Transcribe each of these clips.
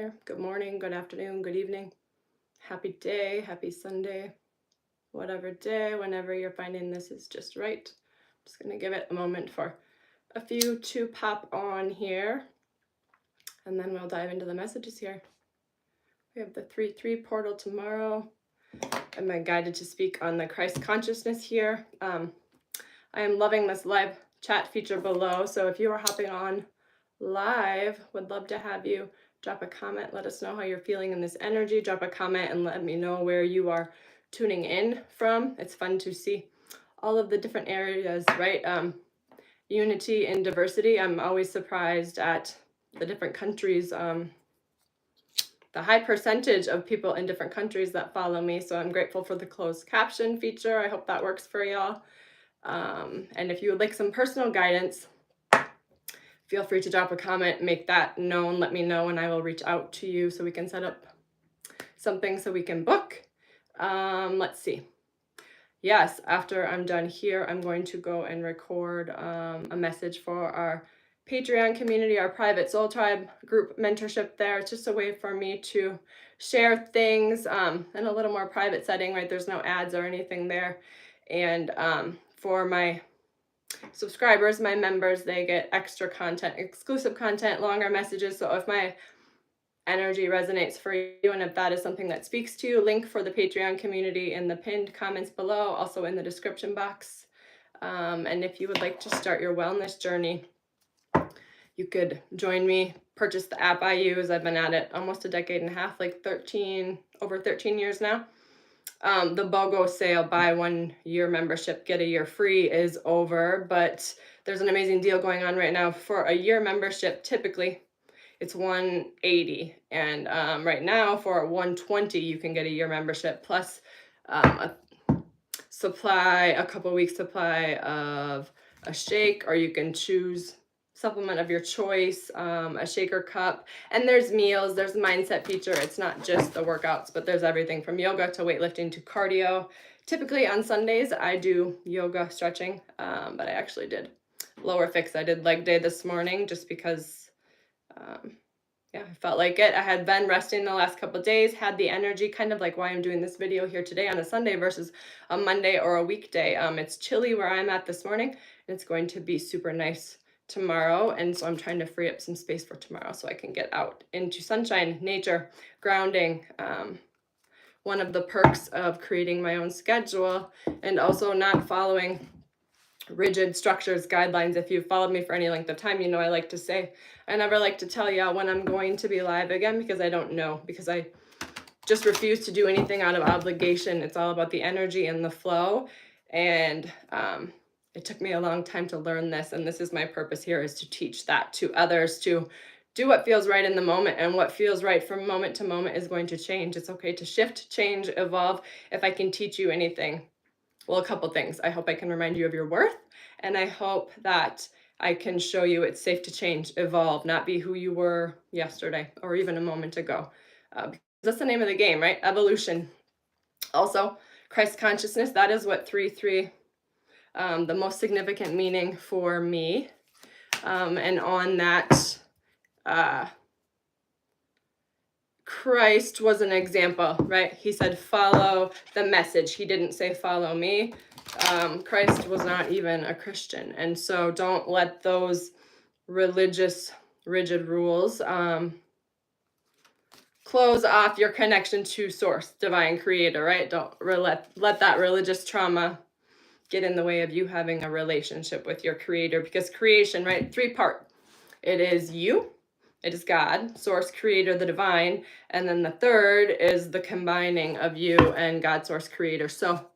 here. Good morning, good afternoon, good evening. Happy day, happy Sunday. Whatever day, whenever you're finding this is just right. Just going to give it a moment for a few to pop on here. And then we'll dive into the messages here. We have the 3-3 portal tomorrow. I'm guided to speak on the Christ consciousness here. I am loving this live chat feature below. So if you are hopping on live, would love to have you drop a comment. Let us know how you're feeling in this energy. Drop a comment and let me know where you are tuning in from. It's fun to see all of the different areas, right? Unity and diversity. I'm always surprised at the different countries, the high percentage of people in different countries that follow me. So I'm grateful for the closed caption feature. I hope that works for y'all. And if you would like some personal guidance, feel free to drop a comment, make that known, let me know, and I will reach out to you so we can set up something so we can book. Let's see. Yes, after I'm done here, I'm going to go and record a message for our Patreon community, our private soul tribe group mentorship there. It's just a way for me to share things in a little more private setting, right? There's no ads or anything there. And for my subscribers, my members, they get extra content, exclusive content, longer messages. So if my energy resonates for you and if that is something that speaks to you, link for the Patreon community in the pinned comments below, also in the description box. And if you would like to start your wellness journey, you could join me, purchase the app I use. I've been at it almost a decade and a half, like over 13 years now. The BOGO sale, buy 1 year membership, get a year free, is over, but there's an amazing deal going on right now. For a year membership, typically it's $180, and right now for $120 you can get a year membership plus a couple weeks supply of a shake, or you can choose supplement of your choice, a shaker cup, and there's meals, there's a mindset feature. It's not just the workouts, but there's everything from yoga to weightlifting to cardio. Typically on Sundays I do yoga stretching, but I actually did lower fix. I did leg day this morning just because yeah, I felt like it. I had been resting the last couple of days, had the energy, kind of like why I'm doing this video here today on a Sunday versus a Monday or a weekday. It's chilly where I'm at this morning, and it's going to be super nice tomorrow, and so I'm trying to free up some space for tomorrow so I can get out into sunshine, nature, grounding. One of the perks of creating my own schedule and also not following rigid structures, guidelines. If you've followed me for any length of time, you know I like to say I never like to tell y'all when I'm going to be live again, because I don't know, because I just refuse to do anything out of obligation. It's all about the energy and the flow, and it took me a long time to learn this, and this is my purpose here, is to teach that to others, to do what feels right in the moment, and what feels right from moment to moment is going to change. It's okay to shift, change, evolve. If I can teach you anything, well, a couple things. I hope I can remind you of your worth, and I hope that I can show you it's safe to change, evolve, not be who you were yesterday or even a moment ago. Because that's the name of the game, right? Evolution. Also, Christ consciousness, that is what 3-3, the most significant meaning for me. And on that, Christ was an example, right? He said, follow the message. He didn't say, follow me. Christ was not even a Christian. And so don't let those religious, rigid rules close off your connection to source, divine creator, right? Don't let that religious trauma get in the way of you having a relationship with your creator, because creation, right? 3-part. It is you. It is God, source, creator, the divine. And then the third is the combining of you and God, source, creator. So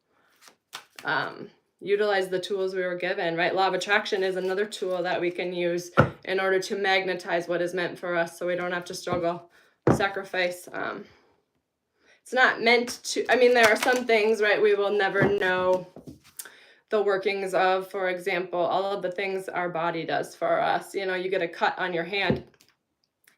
utilize the tools we were given, right? Law of attraction is another tool that we can use in order to magnetize what is meant for us so we don't have to struggle, sacrifice. It's not meant to, I mean, there are some things, right, we will never know the workings of. For example, all of the things our body does for us. You know, you get a cut on your hand,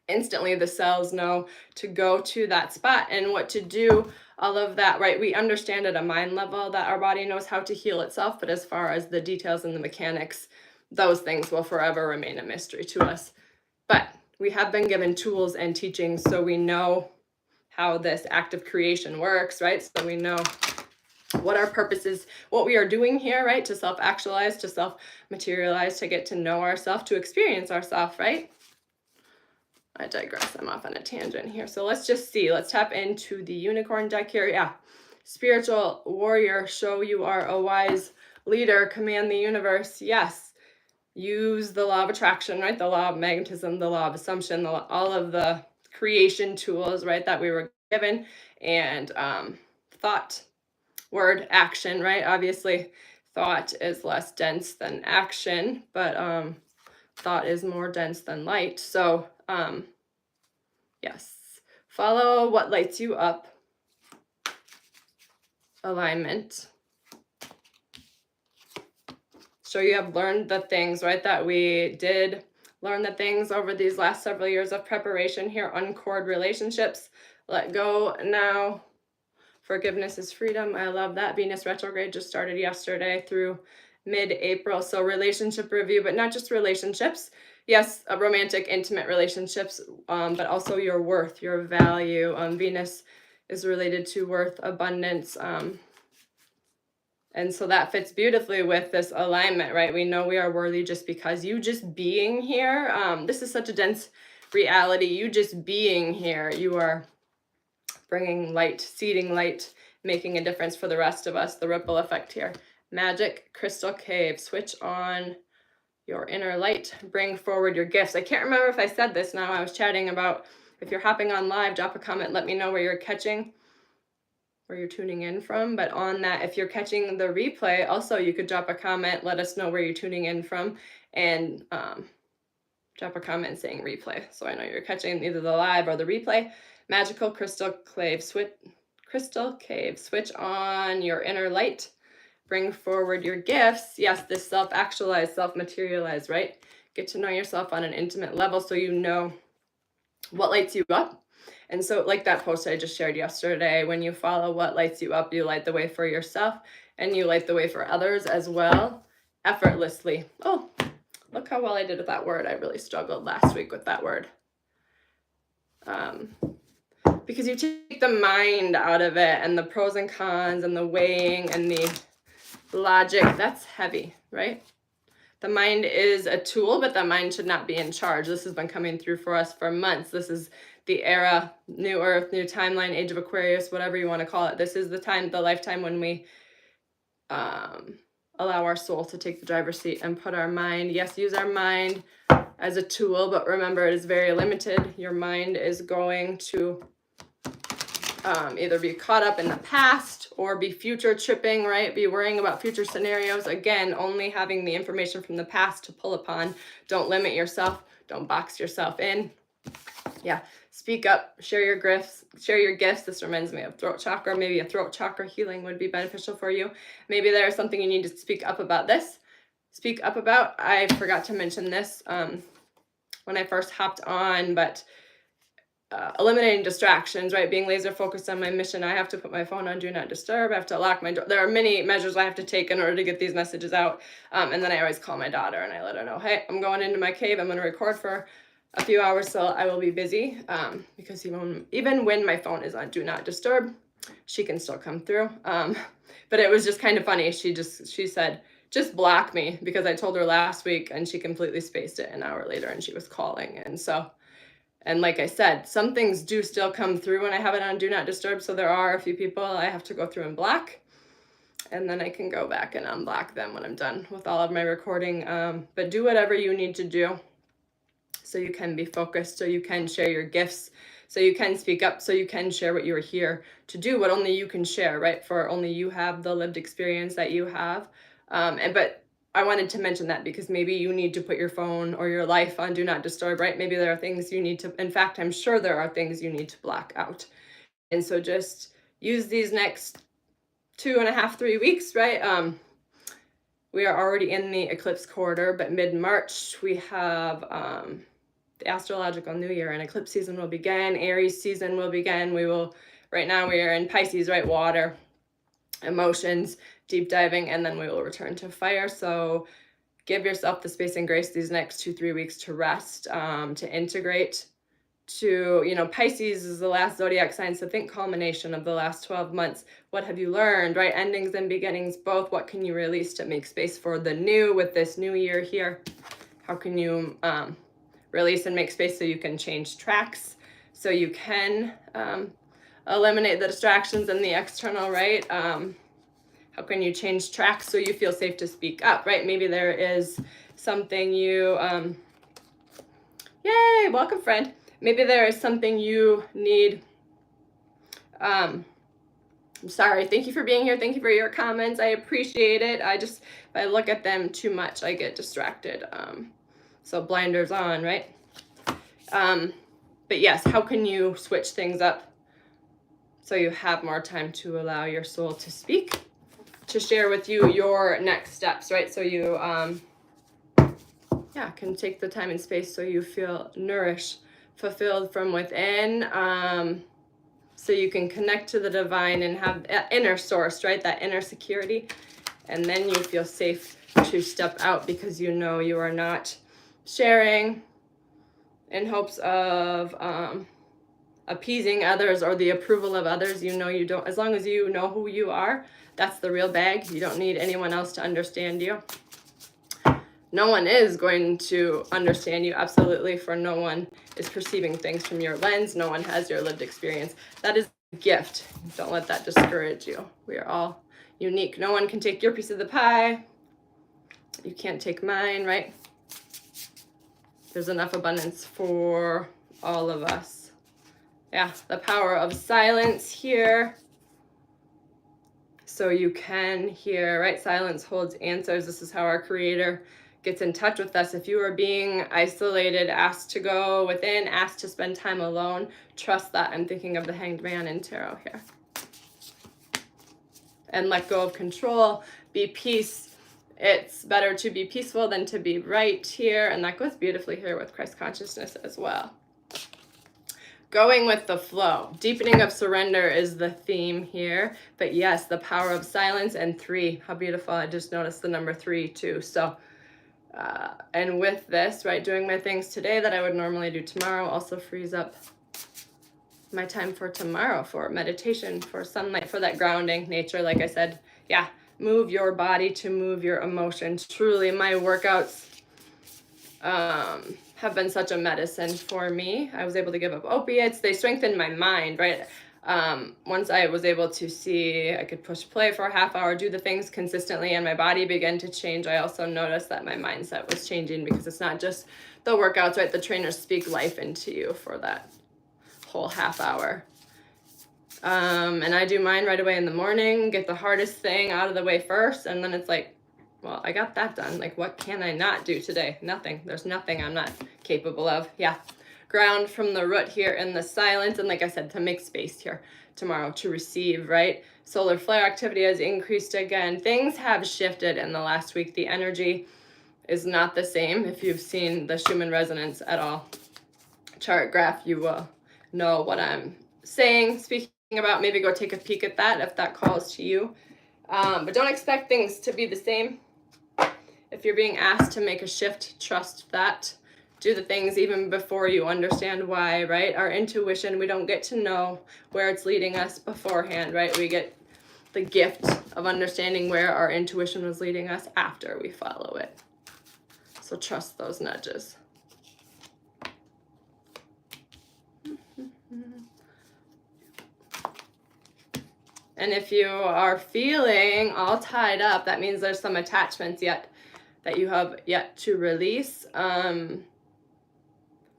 instantly the cells know to go to that spot and what to do, all of that, right? We understand at a mind level that our body knows how to heal itself, but as far as the details and the mechanics, those things will forever remain a mystery to us. But we have been given tools and teachings so we know how this active creation works, right? So we know what our purpose is, what we are doing here, right? To self-actualize, to self-materialize, to get to know ourselves, to experience ourselves, right? I digress, I'm off on a tangent here. So let's just see, let's tap into the unicorn deck here. Yeah, spiritual warrior, show you are a wise leader, command the universe. Yes, use the law of attraction, right? The law of magnetism, the law of assumption, all of the creation tools, right, that we were given, and thought, word, action, right? Obviously, thought is less dense than action, but thought is more dense than light. So yes, follow what lights you up. Alignment. So you have learned the things, right, that we did learn the things over these last several years of preparation here. Uncord relationships. Let go now. Forgiveness is freedom. I love that. Venus retrograde just started yesterday through mid-April. So relationship review, but not just relationships. Yes, romantic, intimate relationships, but also your worth, your value. Venus is related to worth, abundance. And so that fits beautifully with this alignment, right? We know we are worthy just because you just being here. This is such a dense reality. You just being here, you are bringing light, seeding light, making a difference for the rest of us. The ripple effect here. Magic crystal cave. Switch on your inner light. Bring forward your gifts. I can't remember if I said this now. I was chatting about if you're hopping on live, drop a comment. Let me know where you're catching, where you're tuning in from. But on that, if you're catching the replay, also you could drop a comment. Let us know where you're tuning in from, and drop a comment saying replay, so I know you're catching either the live or the replay. Magical crystal cave. Switch on your inner light. Bring forward your gifts. Yes, this self-actualize, self-materialize, right? Get to know yourself on an intimate level so you know what lights you up. And so like that post I just shared yesterday, when you follow what lights you up, you light the way for yourself and you light the way for others as well, effortlessly. Oh, look how well I did with that word. I really struggled last week with that word. Because you take the mind out of it and the pros and cons and the weighing and the logic. That's heavy, right? The mind is a tool, but the mind should not be in charge. This has been coming through for us for months. This is the era, new earth, new timeline, age of Aquarius, whatever you want to call it. This is the time, the lifetime when we allow our soul to take the driver's seat and put our mind, yes, use our mind as a tool, but remember it is very limited. Your mind is going to either be caught up in the past or be future tripping, right? Be worrying about future scenarios. Again, only having the information from the past to pull upon. Don't limit yourself. Don't box yourself in. Yeah, speak up, share your gifts, This reminds me of throat chakra. Maybe a throat chakra healing would be beneficial for you. Maybe there's something you need to speak up about this. Speak up about, I forgot to mention this when I first hopped on, but eliminating distractions, right? Being laser focused on my mission. I have to put my phone on do not disturb. I have to lock my door. There are many measures I have to take in order to get these messages out. And then I always call my daughter and I let her know, hey, I'm going into my cave. I'm going to record for a few hours, so I will be busy. Because even when my phone is on do not disturb, she can still come through. But it was just kind of funny. She said, just block me, because I told her last week and she completely spaced it an hour later and she was calling. And so, and like I said, some things do still come through when I have it on do not disturb. So there are a few people I have to go through and block, and then I can go back and unblock them when I'm done with all of my recording. But do whatever you need to do so you can be focused, so you can share your gifts, so you can speak up, so you can share what you are here to do, what only you can share, right? For only you have the lived experience that you have. But I wanted to mention that because maybe you need to put your phone or your life on do not disturb, right? Maybe there are things you need to, in fact, I'm sure there are things you need to block out. And so just use these next 2.5, 3 weeks, right? We are already in the eclipse quarter, but mid-March we have the astrological new year, and eclipse season will begin. Aries season will begin. Right now we are in Pisces, right? Water, emotions, deep diving, and then we will return to fire. So give yourself the space and grace these next 2-3 weeks to rest, to integrate, to, you know, Pisces is the last zodiac sign, so think culmination of the last 12 months. What have you learned, right? Endings and beginnings both. What can you release to make space for the new with this new year here? How can you release and make space so you can change tracks, so you can eliminate the distractions and the external, right? How can you change tracks so you feel safe to speak up, right? Maybe there is something you, yay, welcome friend. Maybe there is something you need, I'm sorry, thank you for being here. Thank you for your comments. I appreciate it. If I look at them too much, I get distracted. So blinders on, right? But yes, how can you switch things up so you have more time to allow your soul to speak, to share with you your next steps, right? So you, can take the time and space so you feel nourished, fulfilled from within, so you can connect to the divine and have that inner source, right? That inner security. And then you feel safe to step out because you know you are not sharing in hopes of appeasing others or the approval of others. You know you don't, as long as you know who you are, that's the real bag. You don't need anyone else to understand you. No one is going to understand you, absolutely, for no one is perceiving things from your lens. No one has your lived experience. That is a gift. Don't let that discourage you. We are all unique. No one can take your piece of the pie. You can't take mine, right? There's enough abundance for all of us. Yeah, the power of silence here. So you can hear, right? Silence holds answers. This is how our Creator gets in touch with us. If you are being isolated, asked to go within, asked to spend time alone, trust that. I'm thinking of the Hanged Man in tarot here. And let go of control, be peace. It's better to be peaceful than to be right here. And that goes beautifully here with Christ consciousness as well. Going with the flow. Deepening of surrender is the theme here. But yes, the power of silence. And 3, how beautiful. I just noticed the number 3 too. So, and with this, right, doing my things today that I would normally do tomorrow also frees up my time for tomorrow, for meditation, for sunlight, for that grounding nature. Like I said, yeah, move your body to move your emotions. Truly, my workouts have been such a medicine for me. I was able to give up opiates. They strengthened my mind, right? Once I was able to see I could push play for a half hour, do the things consistently, and my body began to change, I also noticed that my mindset was changing, because it's not just the workouts, right? The trainers speak life into you for that whole half hour. And I do mine right away in the morning, get the hardest thing out of the way first, and then it's like, well, I got that done. Like, what can I not do today? Nothing. There's nothing I'm not capable of. Yeah. Ground from the root here in the silence. And like I said, to make space here tomorrow to receive, right? Solar flare activity has increased again. Things have shifted in the last week. The energy is not the same. If you've seen the Schumann resonance at all chart graph, you will know what I'm saying, speaking about. Maybe go take a peek at that if that calls to you. But don't expect things to be the same. If you're being asked to make a shift, trust that. Do the things even before you understand why, right? Our intuition, we don't get to know where it's leading us beforehand, right? We get the gift of understanding where our intuition was leading us after we follow it. So trust those nudges. And if you are feeling all tied up, that means there's some attachments yet that you have yet to release.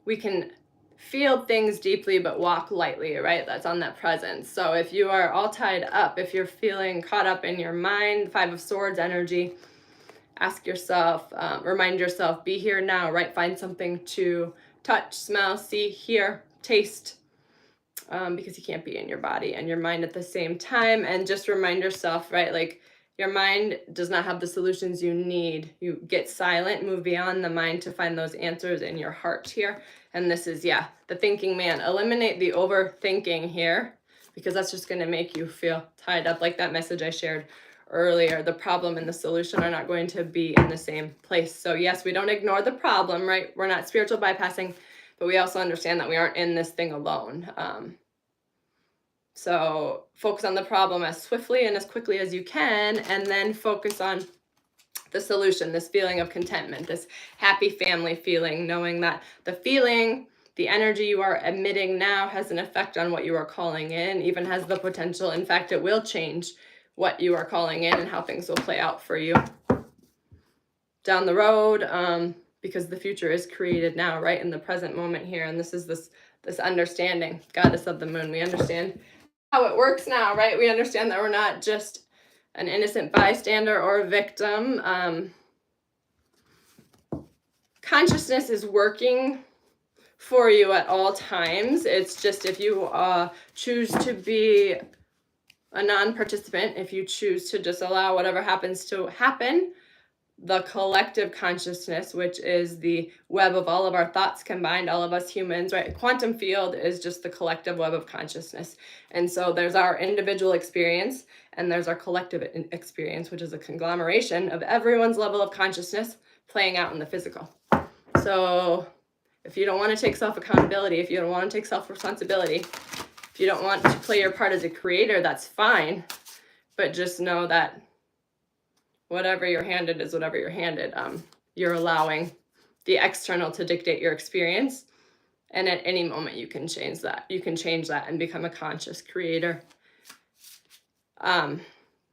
We can feel things deeply but walk lightly, right? That's on that presence. So if you are all tied up, if you're feeling caught up in your mind, 5 of Swords energy, ask yourself, remind yourself, be here now, right? Find something to touch, smell, see, hear, taste, because you can't be in your body and your mind at the same time. And just remind yourself, right? Like, your mind does not have the solutions you need. You get silent, move beyond the mind to find those answers in your heart here. And this is, yeah, the thinking man. Eliminate the overthinking here, because that's just going to make you feel tied up, like that message I shared earlier, the problem and the solution are not going to be in the same place. So yes, we don't ignore the problem, right? We're not spiritual bypassing, but we also understand that we aren't in this thing alone. So focus on the problem as swiftly and as quickly as you can, and then focus on the solution, this feeling of contentment, this happy family feeling, knowing that the feeling, the energy you are emitting now has an effect on what you are calling in, even has the potential. In fact, it will change what you are calling in and how things will play out for you down the road, because the future is created now, right in the present moment here. And this is this understanding, goddess of the moon. We understand how it works now, right? We understand that we're not just an innocent bystander or a victim. Consciousness is working for you at all times. It's just if you choose to be a non-participant, if you choose to just allow whatever happens to happen, the collective consciousness, which is the web of all of our thoughts combined, all of us humans, right? Quantum field is just the collective web of consciousness. And so there's our individual experience and there's our collective experience, which is a conglomeration of everyone's level of consciousness playing out in the physical. So if you don't want to take self-accountability, if you don't want to take self-responsibility, if you don't want to play your part as a creator, that's fine. But just know that whatever you're handed is whatever you're handed. You're allowing the external to dictate your experience. And at any moment you can change that. You can change that and become a conscious creator.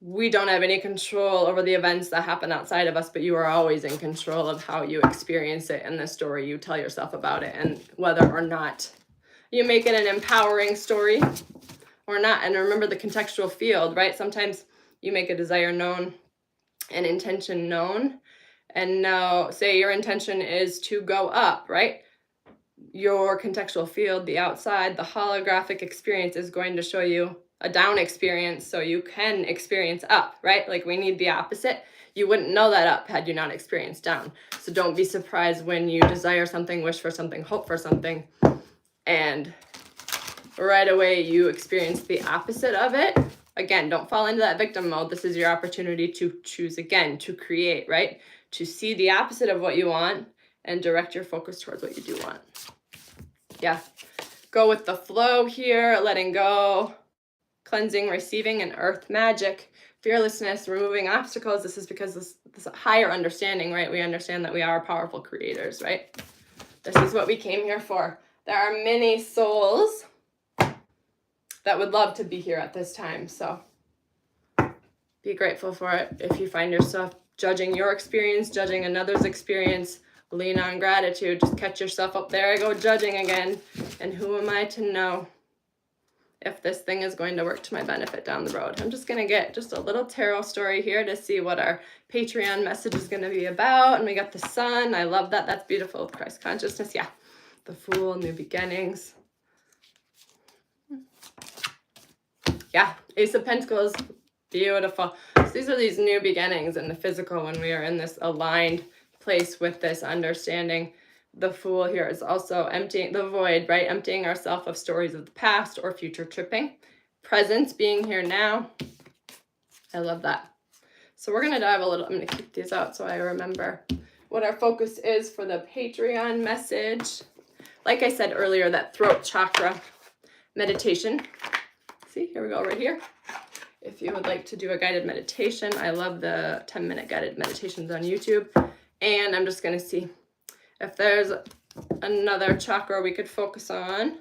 We don't have any control over the events that happen outside of us, but you are always in control of how you experience it and the story you tell yourself about it, and whether or not you make it an empowering story or not. And remember the contextual field, right? Sometimes you make a desire known, an intention known, and now say your intention is to go up, right? Your contextual field, the outside, the holographic experience is going to show you a down experience so you can experience up, right? Like we need the opposite. You wouldn't know that up had you not experienced down. So don't be surprised when you desire something, wish for something, hope for something, and right away you experience the opposite of it. Again, don't fall into that victim mode. This is your opportunity to choose again, to create, right? To see the opposite of what you want and direct your focus towards what you do want. Yeah. Go with the flow here, letting go, cleansing, receiving, and earth magic, fearlessness, removing obstacles. This is because this higher understanding, right? We understand that we are powerful creators, right? This is what we came here for. There are many souls that would love to be here at this time. So be grateful for it. If you find yourself judging your experience, judging another's experience, lean on gratitude. Just catch yourself up there. I go judging again. And who am I to know if this thing is going to work to my benefit down the road? I'm just going to get just a little tarot story here to see what our Patreon message is going to be about. And we got the sun. I love that. That's beautiful with Christ consciousness. Yeah. The Fool, new beginnings. Yeah. Ace of Pentacles. Beautiful. So these are these new beginnings in the physical when we are in this aligned place with this understanding. The Fool here is also emptying the void, right? Emptying ourselves of stories of the past or future tripping. Presence, being here now. I love that. So we're going to dive a little. I'm going to keep these out so I remember what our focus is for the Patreon message. Like I said earlier, that throat chakra meditation. See, here we go, right here. If you would like to do a guided meditation, I love the 10-minute guided meditations on YouTube. And I'm just going to see if there's another chakra we could focus on.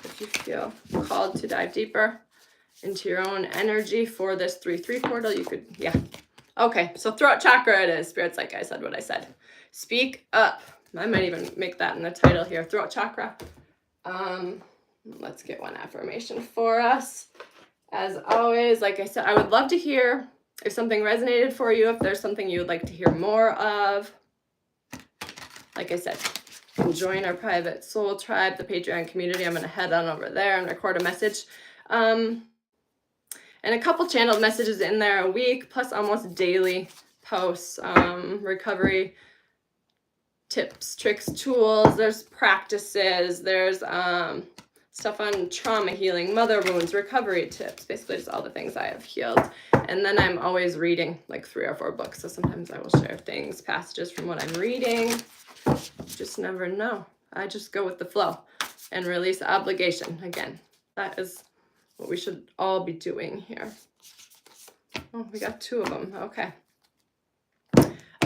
If you feel called to dive deeper into your own energy for this 3-3 portal, you could, yeah. Okay, so throat chakra it is. Spirits, like I said what I said. Speak up. I might even make that in the title here. Throat chakra. Let's get one affirmation for us. As always, like I said, I would love to hear if something resonated for you, if there's something you would like to hear more of. Like I said, you can join our private soul tribe, the Patreon community. I'm going to head on over there and record a message. And a couple channeled messages in there a week, plus almost daily posts, recovery tips, tricks, tools. There's practices. There's stuff on trauma healing, mother wounds, recovery tips, basically just all the things I have healed. And then I'm always reading like 3 or 4 books. So sometimes I will share things, passages from what I'm reading. Just never know. I just go with the flow and release obligation. Again, that is what we should all be doing here. Oh, we got 2 of them. Okay.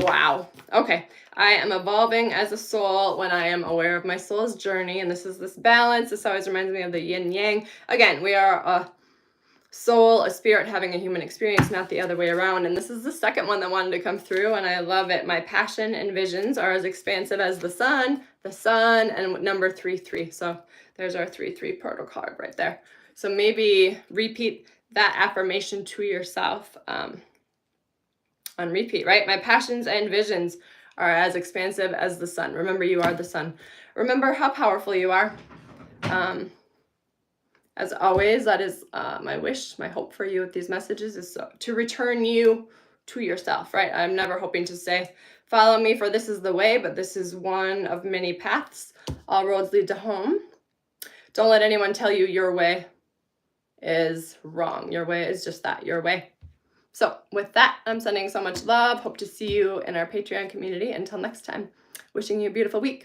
Wow. Okay. I am evolving as a soul when I am aware of my soul's journey. And this is this balance. This always reminds me of the yin yang. Again, we are a soul, a spirit having a human experience, not the other way around. And this is the second one that wanted to come through. And I love it. My passion and visions are as expansive as the sun, and number 33. So there's our 3-3 portal card right there. So maybe repeat that affirmation to yourself. On repeat, right? My passions and visions are as expansive as the sun. Remember, you are the sun. Remember how powerful you are. As always, that is my wish, my hope for you with these messages is to return you to yourself, right? I'm never hoping to say, follow me for this is the way, but this is one of many paths. All roads lead to home. Don't let anyone tell you your way is wrong. Your way is just that, your way. So with that, I'm sending so much love. Hope to see you in our Patreon community. Until next time, wishing you a beautiful week.